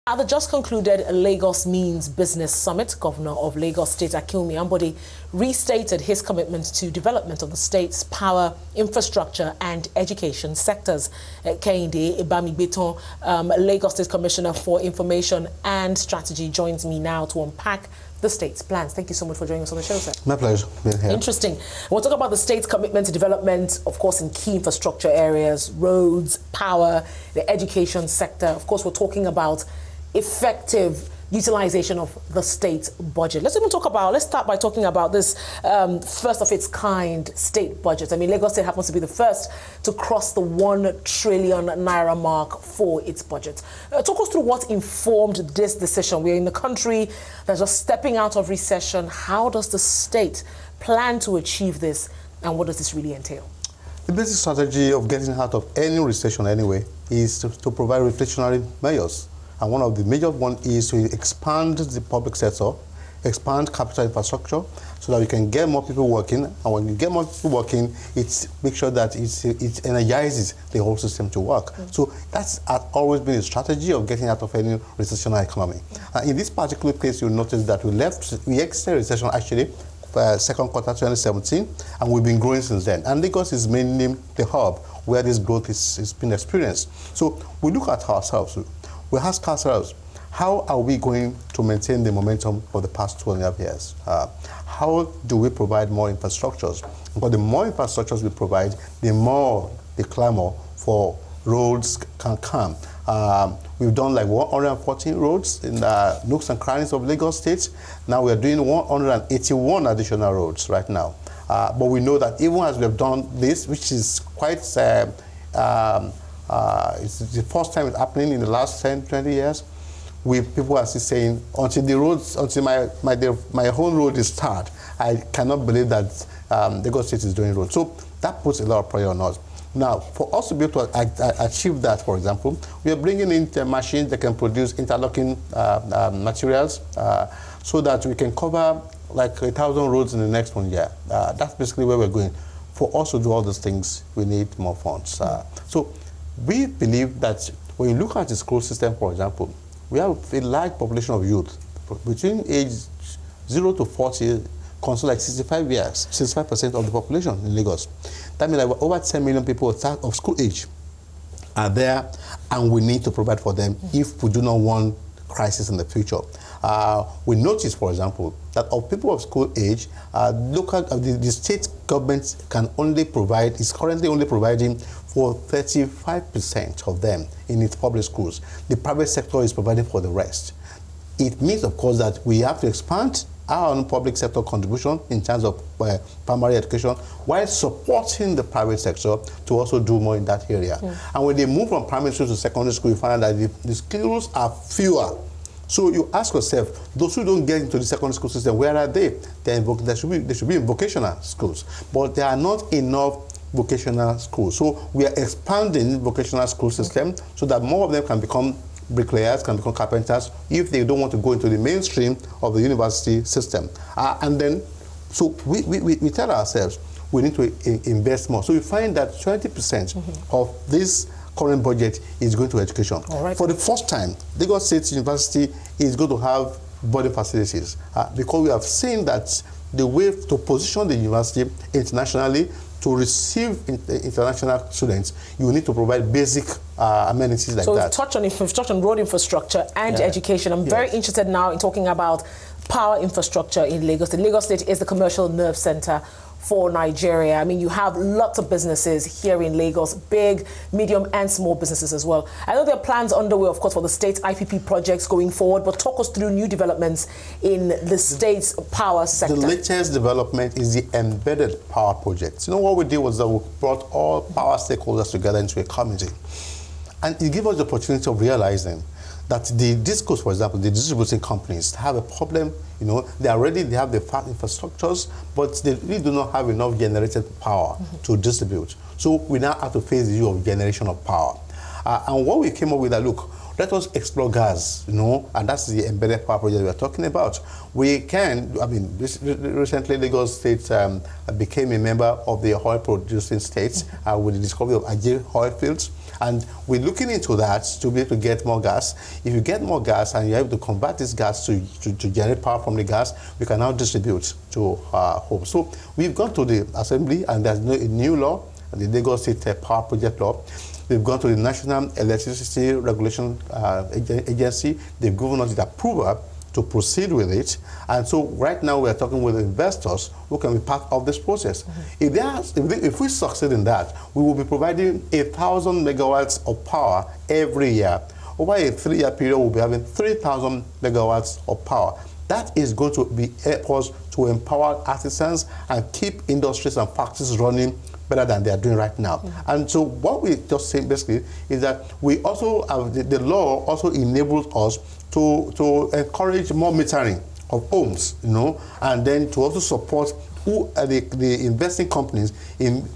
At the just concluded Lagos Means Business Summit, Governor of Lagos State Akinwunmi Ambode restated his commitment to development of the state's power, infrastructure and education sectors. Kehinde Bamigbetan, Lagos State Commissioner for Information and Strategy, joins me now to unpack the state's plans. Thank you so much for joining us on the show, sir. My pleasure being here. Interesting. We'll talk about the state's commitment to development, of course, in key infrastructure areas, roads, power, the education sector. Of course, we're talking about effective utilization of the state budget. Let's start by talking about this first of its kind state budget. I mean, Lagos State happens to be the first to cross the 1 trillion naira mark for its budget. Talk us through what informed this decision. We're in a country that's just stepping out of recession. How does the state plan to achieve this, and what does this really entail? The basic strategy of getting out of any recession anyway is to provide reflationary measures. And one of the major ones is to expand the public sector, expand capital infrastructure, so that you can get more people working. And when you get more people working, it makes sure that it energizes the whole system to work. So that's always been a strategy of getting out of any recessionary economy. In this particular case, you'll notice that we exited recession actually second quarter 2017, and we've been growing since then. And Lagos is mainly the hub where this growth is being experienced. So we look at ourselves. We ask ourselves, how are we going to maintain the momentum for the past 2.5 years? How do we provide more infrastructures? Because the more infrastructures we provide, the more the clamor for roads can come. We've done like 114 roads in the nooks and crannies of Lagos State. Now we're doing 181 additional roads right now. But we know that even as we have done this, which is quite it's the first time it's happening in the last 10, 20 years. People are still saying, until my own road is tarred, I cannot believe that Lagos State is doing roads. So that puts a lot of pressure on us. Now, for us to be able to achieve that, for example, we are bringing in machines that can produce interlocking materials so that we can cover like 1,000 roads in the next 1 year. That's basically where we're going. For us to do all those things, we need more funds. So we believe that when you look at the school system, for example, we have a large population of youth between age 0 to 40, consider like 65 years, 65% of the population in Lagos. That means like over 10 million people of school age are there, and we need to provide for them if we do not want crisis in the future. We notice, for example, that of people of school age, the state government can only provide, is currently only providing for 35% of them in its public schools. The private sector is providing for the rest. It means, of course, that we have to expand our own public sector contribution in terms of primary education while supporting the private sector to also do more in that area. And when they move from primary school to secondary school, you find that the skills are fewer. So you ask yourself, those who don't get into the secondary school system, where are they? They should be in vocational schools, but there are not enough vocational schools. So we are expanding vocational school system so that more of them can become bricklayers, can become carpenters, if they don't want to go into the mainstream of the university system. And then, so we tell ourselves we need to invest more. So we find that 20% of this current budget is going to education. For the first time, Lagos State University is going to have boarding facilities because we have seen that the way to position the university internationally to receive international students, you need to provide basic amenities like that. So we've touched on road infrastructure and education. I'm very interested now in talking about power infrastructure in Lagos. The Lagos State is the commercial nerve center for Nigeria. I mean, you have lots of businesses here in Lagos, big, medium, and small businesses as well. I know there are plans underway, of course, for the state's IPP projects going forward, but talk us through new developments in the state's power sector. The latest development is the embedded power project. You know, what we did was that we brought all power stakeholders together into a committee. And it gave us the opportunity of realizing that the discos, for example, the distributing companies have a problem. You know, they have the infrastructures, but they really do not have enough generated power to distribute. So we now have to face the issue of generation of power. And what we came up with that, look, let us explore gas, and that's the embedded power project we are talking about. We can, recently Lagos State became a member of the oil producing states with the discovery of Ajay oil fields. And we're looking into that to be able to get more gas. If you get more gas and you're able to convert this gas to generate power from the gas, we can now distribute to homes. So we've gone to the Assembly, and there's a new law, the Lagos State Power Project Law. We've gone to the National Electricity Regulation Agency. They've given us the approval to proceed with it. And so right now we're talking with investors who can be part of this process. If we succeed in that, we will be providing 1,000 megawatts of power every year. Over a 3-year period, we'll be having 3,000 megawatts of power. That is going to be help us to empower artisans and keep industries and factories running better than they are doing right now. And so what we just say basically is that we also have, the law also enables us to encourage more metering of homes, and then to also support the investing companies in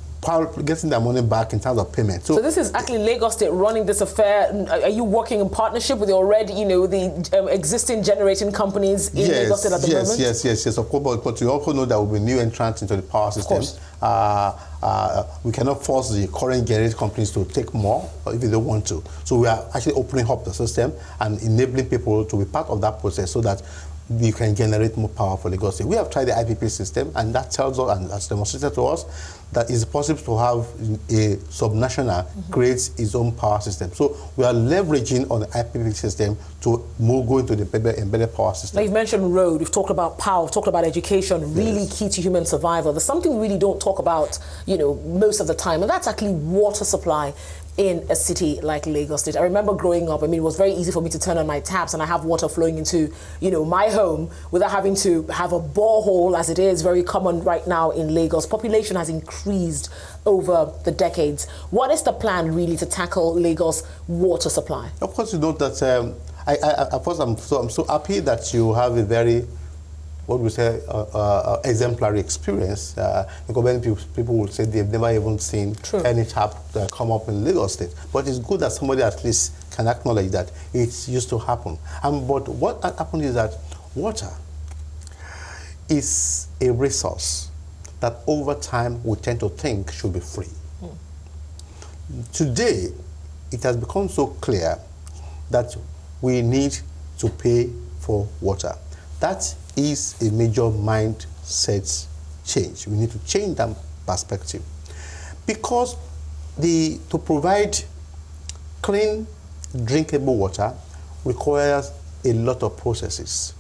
getting their money back in terms of payment. So this is actually Lagos State running this affair. Are you working in partnership with already, the existing generating companies in Lagos State at the moment? Yes, of course. But you also know there will be new entrants into the power system. We cannot force the current generating companies to take more if they don't want to. So we are actually opening up the system and enabling people to be part of that process so that we can generate more power for Lagos State. We have tried the IPP system, and that tells us and has demonstrated to us that it's possible to have a subnational create its own power system. So we are leveraging on the IPP system to go into the embedded power system. Now you've mentioned road, we've talked about power, we've talked about education, really key to human survival. There's something we really don't talk about, most of the time, and that's actually water supply in a city like Lagos State. I remember growing up, it was very easy for me to turn on my taps and I have water flowing into, my home without having to have a borehole, as it is very common right now in Lagos. Population has increased over the decades. What is the plan really to tackle Lagos water supply? Of course, you know that, I'm so happy that you have a very, exemplary experience. Because many people will say they've never even seen any tap come up in Lagos State. But it's good that somebody at least can acknowledge that it's used to happen. But what happened is that water is a resource that over time we tend to think should be free. Today, it has become so clear that we need to pay for water. That is a major mindset change. We need to change that perspective. Because to provide clean, drinkable water requires a lot of processes.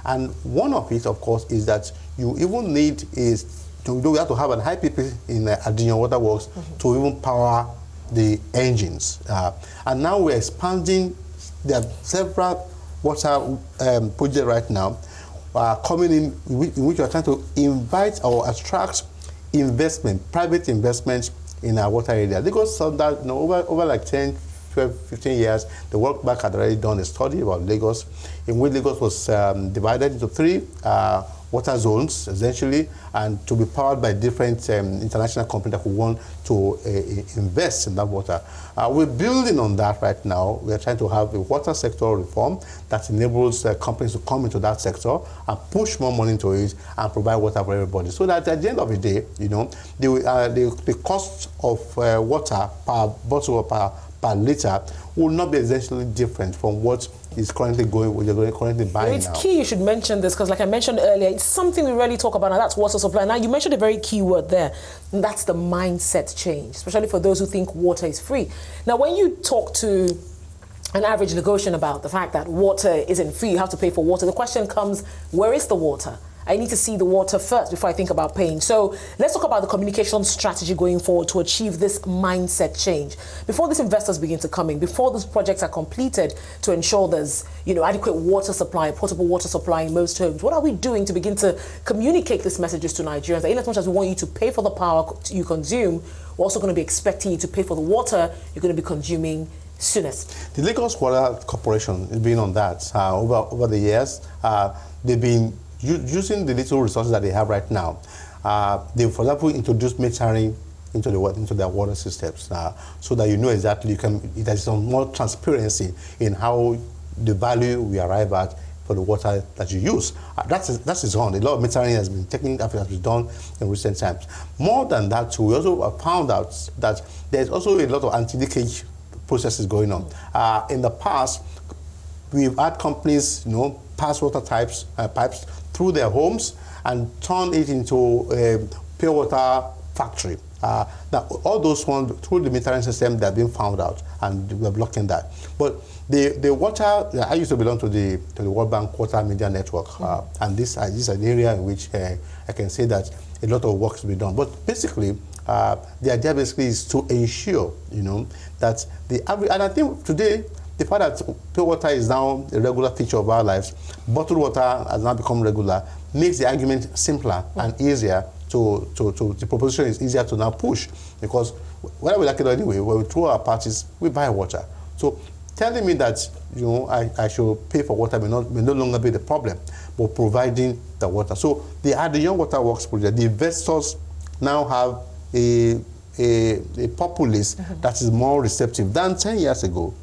And one of it, of course, is that you even need we have to have an IPP in Adinion Water Works to even power the engines. And now we're expanding. There are several water projects right now coming in which we are trying to invite or attract investment, private investment in our water area. Lagos saw that over like 10, 12, 15 years, the World Bank had already done a study about Lagos, in which Lagos was divided into 3 water zones, essentially, and to be powered by different international companies that who want to invest in that water. We're building on that right now. We're trying to have a water sector reform that enables companies to come into that sector and push more money into it and provide water for everybody. So that at the end of the day, the cost of water per bottle or per liter will not be essentially different from what is currently currently buying it's now. It's key you should mention this, because like I mentioned earlier, it's something we rarely talk about, and that's water supply. Now, you mentioned a very key word there, and that's the mindset change, especially for those who think water is free. Now, when you talk to an average Lagosian about the fact that water isn't free, you have to pay for water, the question comes, where is the water? I need to see the water first before I think about paying. So let's talk about the communication strategy going forward to achieve this mindset change. Before these investors begin to come in, before these projects are completed to ensure there's adequate water supply, portable water supply in most homes, what are we doing to begin to communicate these messages to Nigerians? That in as much as we want you to pay for the power you consume, we're also going to be expecting you to pay for the water you're going to be consuming soonest. The Lagos Water Corporation has been on that over the years. They've been using the little resources that they have right now. They, for example, introduced metering into their water systems, so that you know exactly there's some more transparency in how the value we arrive at for the water that you use. That is on. A lot of metering has been taken after has been done in recent times. More than that, too, we also found out that there's also a lot of anti-leakage processes going on. In the past, we've had companies, pass water pipes through their homes and turn it into a pure water factory. Now, all those ones through the metering system, they're being found out, and we're blocking that. But the water, I used to belong to the World Bank Water Media Network, and this is an area in which I can say that a lot of work to be done. But basically, the idea basically is to ensure, that the average, and I think today, the fact that pure water is now a regular feature of our lives, bottled water has now become regular, makes the argument simpler and easier the proposition is easier to now push, because whether we like it or anyway, when we throw our parties, we buy water. So telling me that I should pay for water may no longer be the problem, but providing the water. So the Young Water Works project, the investors now have a populace that is more receptive than 10 years ago,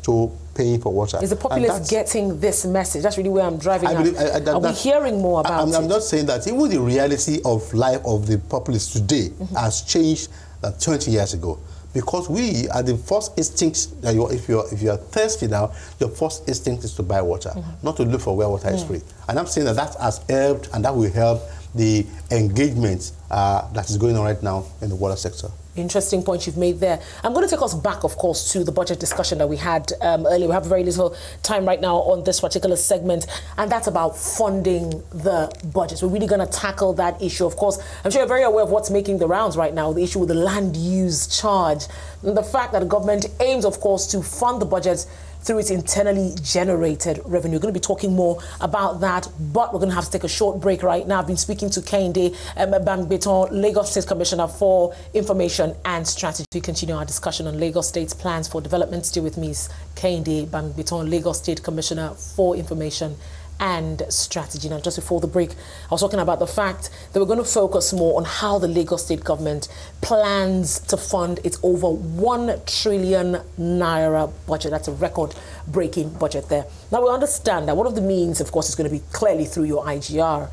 to paying for water. Is the populace getting this message? That's really where I'm driving at. Are we hearing more about it? I'm not saying that. Even the reality of life of the populace today has changed than 20 years ago. Because we are the first instinct, if you're thirsty now, your first instinct is to buy water, not to look for where water is free. And I'm saying that has helped, and that will help the engagement that is going on right now in the water sector. Interesting point you've made there. I'm going to take us back, of course, to the budget discussion that we had earlier. We have very little time right now on this particular segment, and that's about funding the budget. We're really going to tackle that issue. Of course, I'm sure you're very aware of what's making the rounds right now, the issue with the land use charge, and the fact that the government aims, of course, to fund the budget through its internally generated revenue. We're going to be talking more about that, but we're going to have to take a short break right now. I've been speaking to Kehinde Bamigbetan, Lagos State Commissioner for Information and Strategy. We continue our discussion on Lagos State's plans for development. Still with me is Kehinde Bamigbetan, Lagos State Commissioner for Information and Strategy. Now, just before the break, I was talking about the fact that we're going to focus more on how the Lagos State government plans to fund its over 1 trillion naira budget. That's a record-breaking budget there. Now, we understand that one of the means, of course, is going to be clearly through your IGR.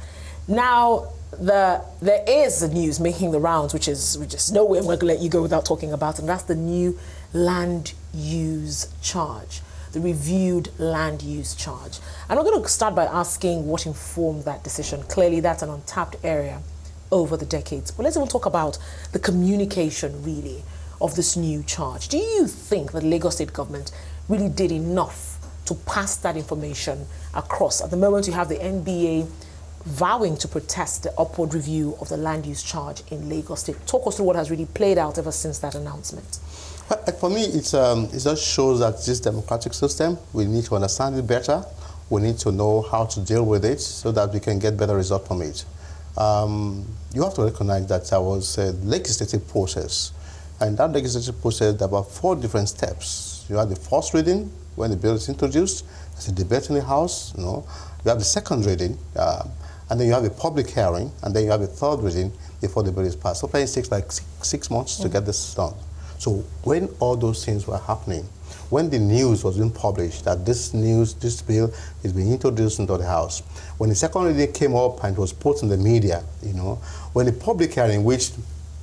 Now, there is the news making the rounds, which is no way I'm going to let you go without talking about it, and that's the new land use charge. The reviewed land use charge. And I'm going to start by asking what informed that decision. Clearly, that's an untapped area over the decades. But let's even talk about the communication, really, of this new charge. Do you think that the Lagos State government really did enough to pass that information across? At the moment, you have the NBA vowing to protest the upward review of the land use charge in Lagos State. Talk us through what has really played out ever since that announcement. For me, it just shows that this democratic system, we need to understand it better. We need to know how to deal with it so that we can get better results from it. You have to recognize that there was a legislative process. And that legislative process, there were 4 different steps. You have the first reading, when the bill is introduced. There's a debate in the House. You have the second reading, and then you have a public hearing, and then you have a third reading before the bill is passed. Sometimes it takes like 6 months to get this done. So when all those things were happening, when the news was being published that this bill is being introduced into the House, when the second reading came up and it was put in the media, when the public hearing, which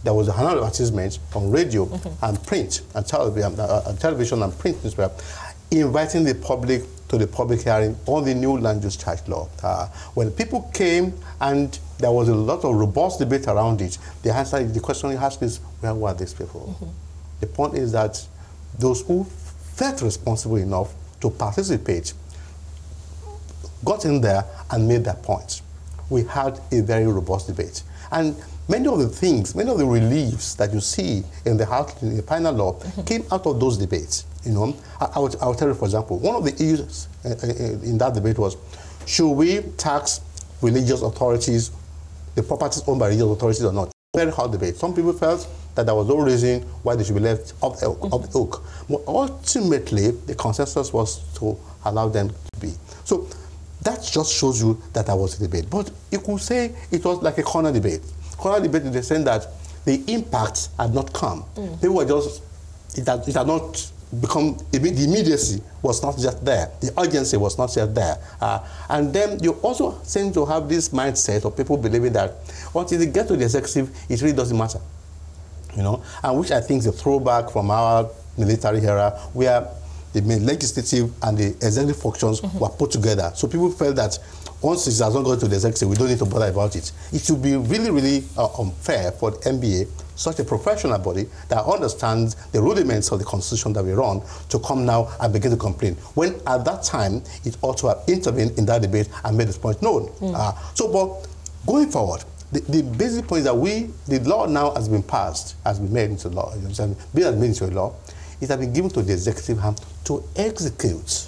there was another advertisement on radio and print and television and print newspaper, inviting the public to the public hearing on the new land use charge law. When people came and there was a lot of robust debate around it, the question you ask is, where were these people? The point is that those who felt responsible enough to participate got in there and made their point. We had a very robust debate. And many of the things, many of the reliefs that you see in the final law came out of those debates. I will tell you, for example, one of the issues in that debate was, should we tax religious authorities, the properties owned by religious authorities or not? Very hard debate. Some people felt that there was no reason why they should be left off the hook. But ultimately, the consensus was to allow them to be. So that just shows you that there was a debate. But you could say it was like a corner debate. Corner debate in the sense that the impact had not come. People were just, it had not become, the immediacy was not just there. The urgency was not just there. And then you also seem to have this mindset of people believing that until they get to the executive, it really doesn't matter. You know, and which I think is a throwback from our military era, where the legislative and the executive functions were put together. So people felt that once it has not gone to the executive, we don't need to bother about it. It would be really, really unfair for the NBA, such a professional body that understands the rudiments of the constitution that we run, to come now and begin to complain, when at that time it ought to have intervened in that debate and made this point known. But going forward, the basic point is that the law now has been passed, has been made into law, it has been given to the executive arm to execute.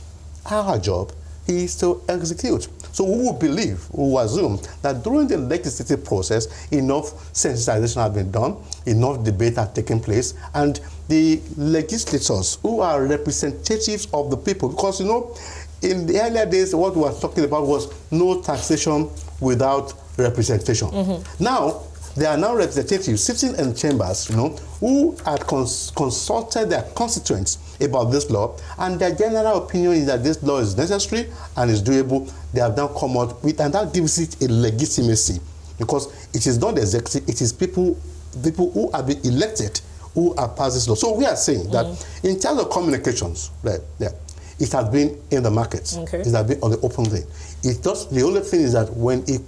Our job is to execute. So we will believe, we will assume that during the legislative process, enough sensitization has been done, enough debate has taken place, and the legislators who are representatives of the people, because, you know, in the earlier days, what we were talking about was no taxation without representation. Now, there are now representatives sitting in chambers, you know, who had consulted their constituents about this law, and their general opinion is that this law is necessary and is doable. They have now come out with, and that gives it a legitimacy, because it is not the executive, it is people who have been elected who have passed this law. So we are saying that in terms of communications, it has been in the markets. It has been on the open thing. The only thing is that when it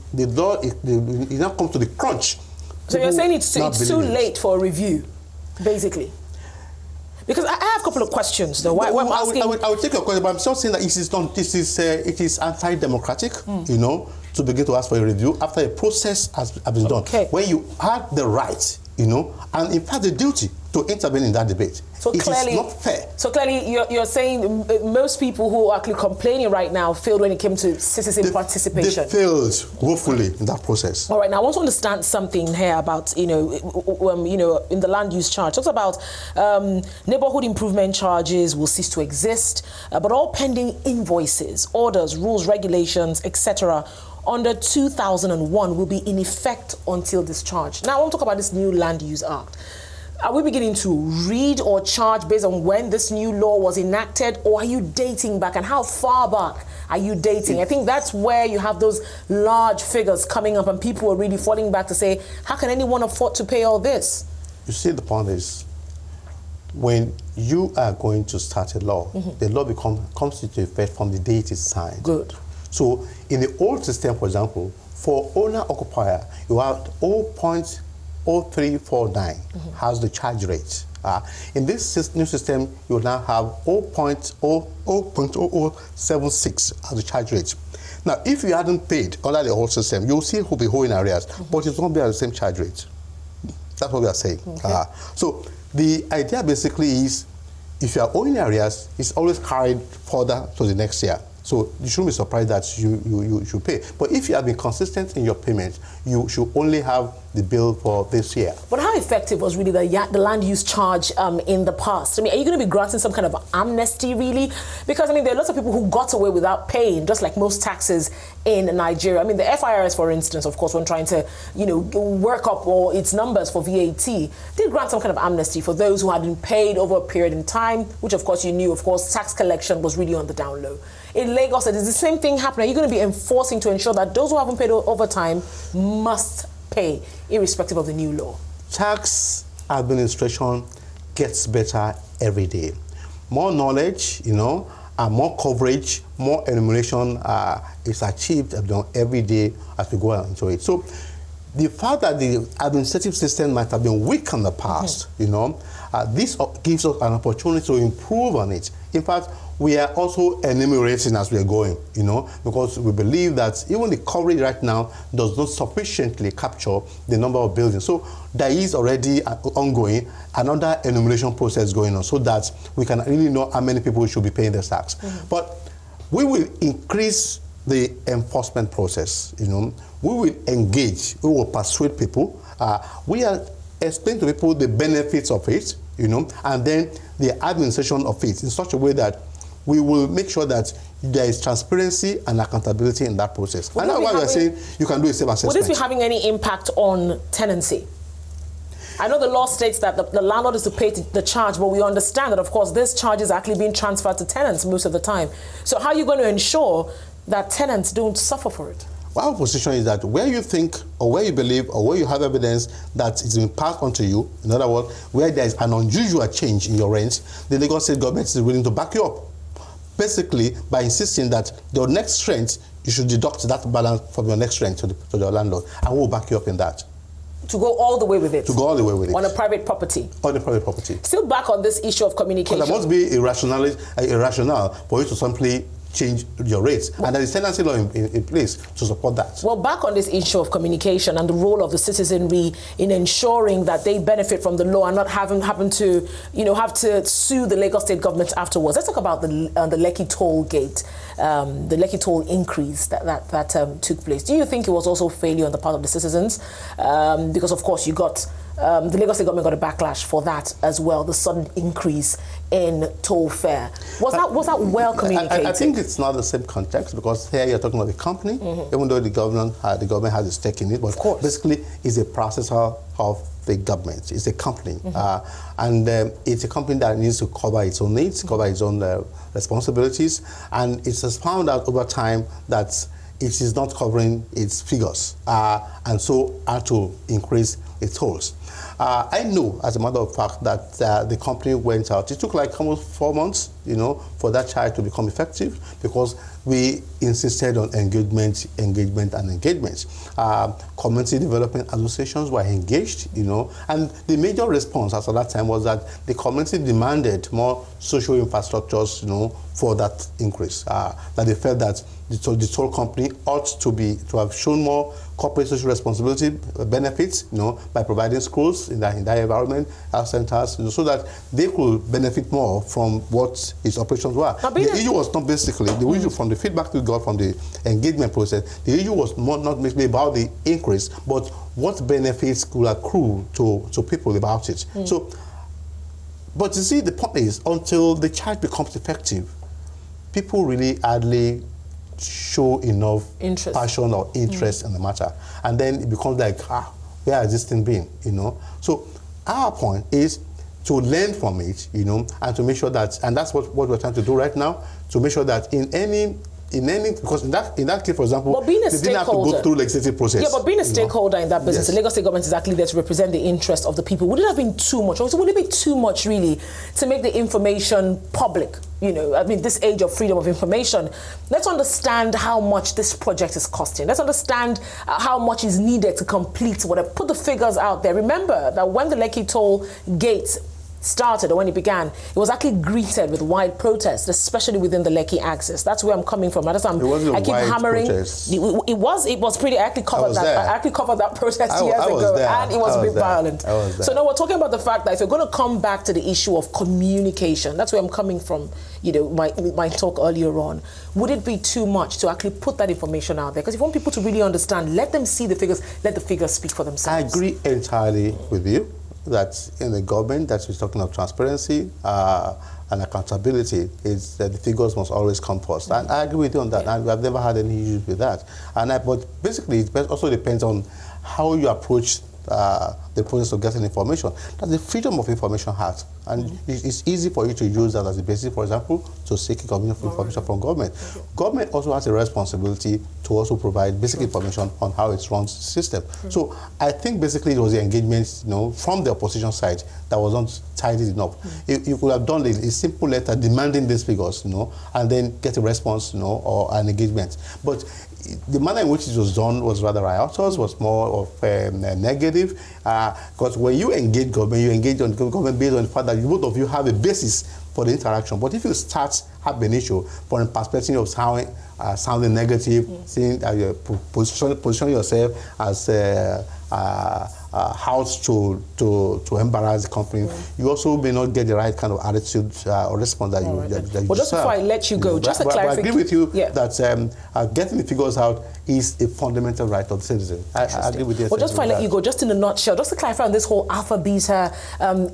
now comes to the crunch. So you're saying it's too late for a review, basically? Because I have a couple of questions, though. I would take your question, but I'm still saying that it is anti-democratic, you know, to begin to ask for a review after a process has been done. When you had the right, you know, and in fact the duty to intervene in that debate. So clearly, it is not fair. So clearly, you're saying most people who are actually complaining right now failed when it came to citizen participation. They failed woefully in that process. All right. Now, I want to understand something here about, in the land use charge. It talks about neighborhood improvement charges will cease to exist, but all pending invoices, orders, rules, regulations, etc., under 2001 will be in effect until discharge. Now, I want to talk about this new Land Use Act. Are we beginning to read or charge based on when this new law was enacted, or are you dating back, and how far back are you dating? I think that's where you have those large figures coming up and people are really falling back to say, how can anyone afford to pay all this? You see, the point is, when you are going to start a law, the law comes into effect from the day it is signed. Good. So in the old system, for example, for owner-occupier, you have 0.0349 has the charge rate. In this new system, you will now have 0.0076 as the charge rate. Now, if you hadn't paid under the old system, you'll see who'll be owing arrears, but it won't be at the same charge rate. That's what we are saying. So the idea basically is, if you are owing arrears, it's always carried further to the next year. So you shouldn't be surprised that you should pay. But if you have been consistent in your payment, you should only have the bill for this year. But how effective was really the land use charge in the past? I mean, are you going to be granting some kind of amnesty, really? Because, I mean, there are lots of people who got away without paying, just like most taxes in Nigeria. I mean, the FIRS, for instance, of course, when trying to, work up all its numbers for VAT, did grant some kind of amnesty for those who hadn't paid over a period in time, which, of course, you knew, of course, tax collection was really on the down low. In Lagos, is the same thing happening? Are you going to be enforcing to ensure that those who haven't paid over time must pay, irrespective of the new law? Tax administration gets better every day. More knowledge, and more coverage, more enumeration is achieved every day as we go into it. So the fact that the administrative system might have been weak in the past, this gives us an opportunity to improve on it. In fact, we are also enumerating as we are going, because we believe that even the coverage right now does not sufficiently capture the number of buildings. So there is already ongoing another enumeration process going on so that we can really know how many people should be paying the tax. But we will increase the enforcement process, We will engage, we will persuade people. We are explaining to people the benefits of it, and then the administration of it in such a way that we will make sure that there is transparency and accountability in that process. And that's why we are saying you can do a self-assessment. Will this be having any impact on tenancy? I know the law states that the landlord is to pay the charge, but we understand that, of course, this charge is actually being transferred to tenants most of the time. So how are you going to ensure that tenants don't suffer for it? Well, our position is that where you think or where you believe or where you have evidence that it's been passed on to you, in other words, where there is an unusual change in your rent, the Lagos State government is willing to back you up. Basically, by insisting that your next rent, you should deduct that balance from your next rent to the landlord, and we'll back you up in that. To go all the way with it? To go all the way with it. On a private property? On a private property. Still back on this issue of communication. Because there must be irrational for you to simply change your rates. And there is tenancy law in place to support that. Well, back on this issue of communication and the role of the citizenry in ensuring that they benefit from the law and not have to, have to sue the Lagos State government afterwards. Let's talk about the Lekki toll gate, the Lekki toll increase that took place. Do you think it was also failure on the part of the citizens? Because, of course, you got... the Lagos State government got a backlash for that as well, the sudden increase in toll fare. Was that well communicated? I think it's not the same context, because here you're talking about the company, even though the government has a stake in it, but basically it's a processor of the government. It's a company, and it's a company that needs to cover its own needs, cover its own responsibilities, and it has found out over time that it is not covering its figures, and so had to increase its tolls. I know, as a matter of fact, that the company went out. It took like almost 4 months, for that charge to become effective, because we insisted on engagement. Community development associations were engaged, and the major response at that time was that the community demanded more social infrastructures, for that increase. That they felt that the toll company ought to have shown more corporate social responsibility benefits, by providing schools in that environment, health centers, so that they could benefit more from what its operations were. The issue was not basically the issue from the feedback we got from the engagement process. The issue was not basically about the increase, but what benefits could accrue to people about it. So, but you see, the point is, until the charge becomes effective, people really hardly show enough passion or interest in the matter, and then it becomes like, where has this thing been? So our point is to learn from it, and to make sure that, and that's what we're trying to do right now, to make sure that in any, because in that case, for example, they didn't have to go through legislative process. Yeah, but being a stakeholder in that business, the Lagos State government is actually there to represent the interest of the people. Would it have been too much, or would it be too much, really, to make the information public? This age of freedom of information, let's understand how much this project is costing. Let's understand how much is needed to complete whatever. Put the figures out there. Remember that when the Lekki toll gate started, or when it began, it was actually greeted with wide protests, especially within the Lekki axis. That's where I'm coming from. That's why I keep hammering. It was pretty. I actually covered that. I actually covered that protest years ago, and it was a bit violent. So now we're talking about the fact that if you're going to come back to the issue of communication, that's where I'm coming from. My talk earlier on. Would it be too much to actually put that information out there? Because if you want people to really understand, let them see the figures. Let the figures speak for themselves. I agree entirely with you that in the government that is talking of transparency and accountability, is that the figures must always come first. And I agree with you on that. And I've never had any issues with that. But basically, it also depends on how you approach the process of getting information. That's the Freedom of Information Act. And it's easy for you to use that as a basis, for example, to seek information from government. Government also has a responsibility to also provide basic information on how it runs the system. So I think basically it was the engagement, from the opposition side that was not tidy enough. You could have done a simple letter demanding these figures, and then get a response, or an engagement. But the manner in which it was done was rather riotous, was more of negative. Because when you engage government, you engage on government based on the fact that both of you have a basis for the interaction. But if you start having an issue from the perspective of sounding negative, seeing you position yourself as house to embarrass the company, you also may not get the right kind of attitude or response that you Well, just before I let you go, just a clarification. I agree with you that getting the figures out is a fundamental right of the citizen. I agree with you. Well, just before I let you go, just in a nutshell, just to clarify on this whole alpha beta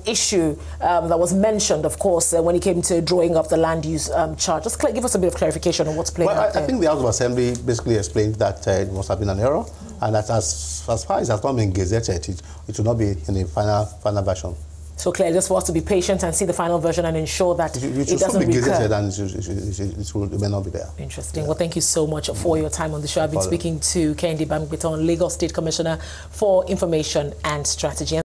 issue that was mentioned, of course, when it came to drawing up the land use chart. Just give us a bit of clarification on what's playing out there. I think the House of Assembly basically explained that it must have been an error. And as far as it has not been gazetted, it will not be in the final version. So clear, just for us to be patient and see the final version and ensure that it doesn't be recur. gazetted, and it may not be there. Interesting. Well, thank you so much for your time on the show. I've been speaking to Kehinde Bamigbetan, Lagos State Commissioner for Information and Strategy.